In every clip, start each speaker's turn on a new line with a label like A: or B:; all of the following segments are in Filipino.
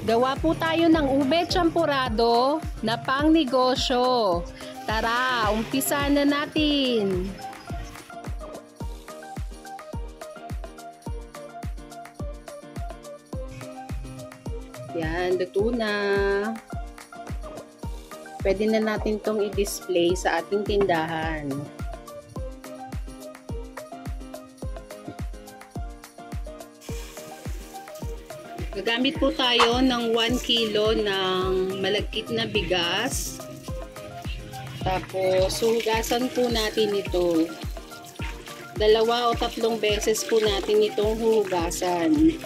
A: Gawa po tayo ng ube champurado na pang negosyo. Tara, umpisa na natin. Yan, luto na. Pwede na natin tong i-display sa ating tindahan. Gagamit po tayo ng 1 kilo ng malagkit na bigas. Tapos, hugasan po natin ito. 2 o 3 beses po natin itong hugasan.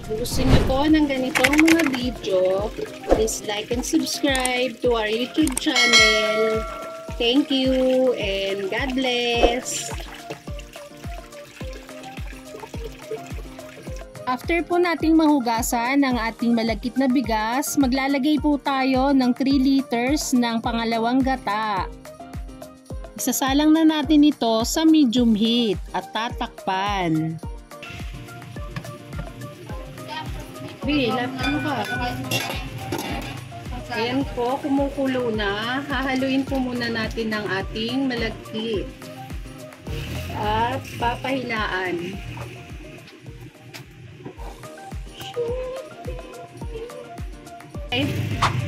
A: Kung gusto niyo po ng ganitong mga video, please like and subscribe to our YouTube channel. Thank you and God bless! After po nating mahugasan ang ating malagkit na bigas, maglalagay po tayo ng 3 liters ng pangalawang gata. Isasalang na natin ito sa medium heat at tatakpan. Ano ka? Ayan po, kumukulo na. Hahaluin po muna natin ang ating malagkit at papahinaan. Okay.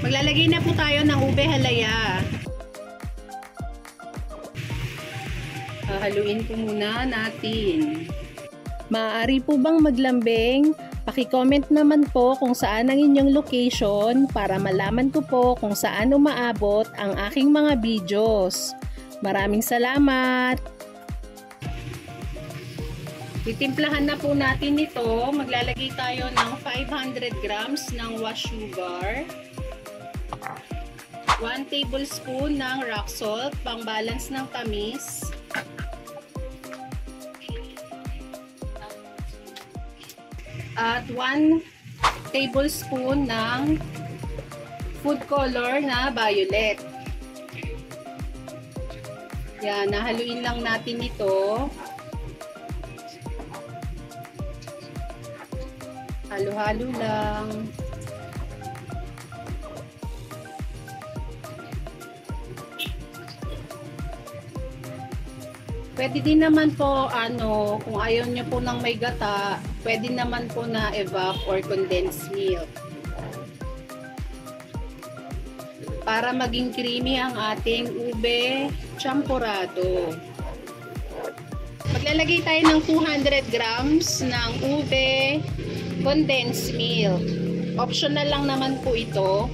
A: Maglalagay na po tayo ng ube halaya. Hahaluin po muna natin. Maaari po bang maglambing? Paki-comment naman po kung saan ang inyong location para malaman ko po kung saan umaabot ang aking mga videos. Maraming salamat! Titimplahan na po natin ito. Maglalagay tayo ng 500 grams ng wash sugar. 1 tablespoon ng rock salt, pang balance ng tamis. At 1 tablespoon ng food color na violet. Yan, nahaluin lang natin ito. Halo-halo lang. Pwede din naman po, kung ayaw nyo po ng may gata, pwede naman po na evap or condensed milk. Para maging creamy ang ating ube champurado. Maglalagay tayo ng 200 grams ng ube condensed milk. Optional lang naman po ito.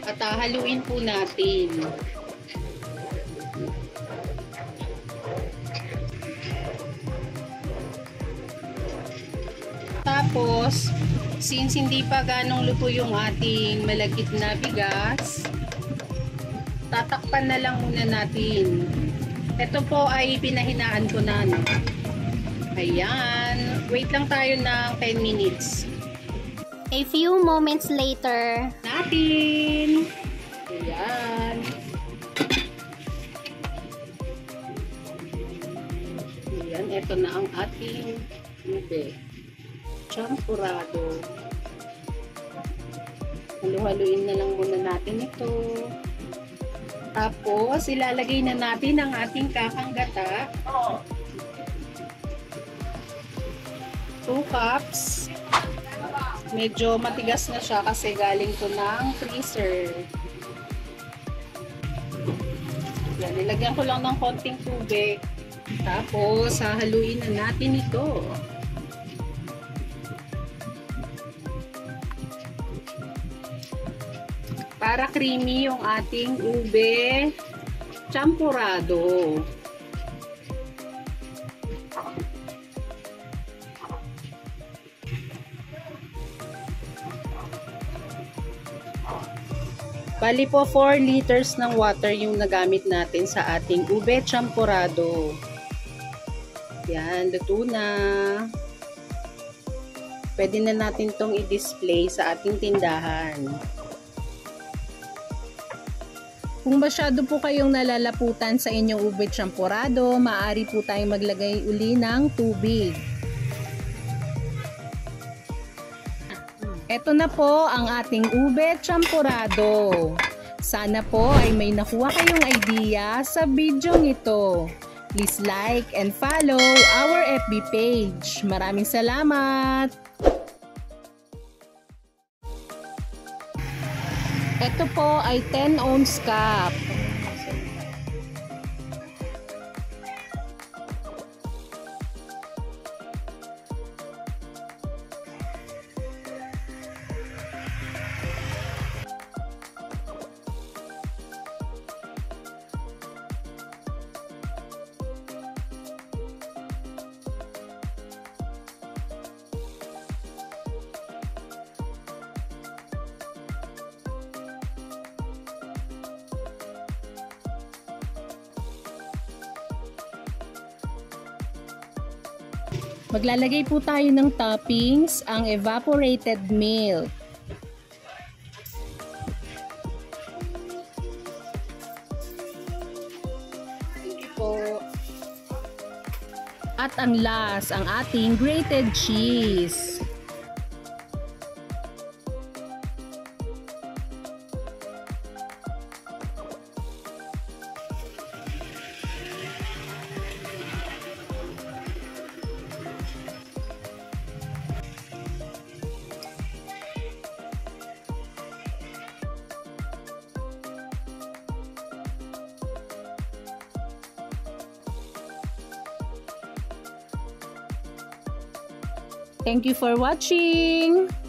A: At haluin po natin. Tapos, since hindi pa ganong luto yung ating malagkit na bigas, tatakpan na lang muna natin. Ito po ay pinahinaan ko na. Ayan. Wait lang tayo ng 10 minutes.
B: A few moments later.
A: Natin. Ayan. Ayan. Ito na ang ating ube champurado. Halu-haluin na lang muna natin ito. Tapos, ilalagay na natin ang ating kakang gata. 2 cups. Medyo matigas na siya kasi galing to ng freezer. Yan, nilagyan ko lang ng konting tubig. Tapos, hahaluin na natin ito. Para creamy yung ating ube champurado. Bali po 4 liters ng water yung nagamit natin sa ating ube champurado. Yan, luto na. Pwede na natin tong i-display sa ating tindahan. Kung masyado po kayong nalalaputan sa inyong ube champurado, maaari po tayong maglagay uli ng tubig. Ito na po ang ating ube champurado. Sana po ay may nakuha kayong idea sa video ito. Please like and follow our FB page. Maraming salamat! Ito po ay 10 ounce cup. Maglalagay po tayo ng toppings, ang evaporated milk. At ang last, ang ating grated cheese. Thank you for watching!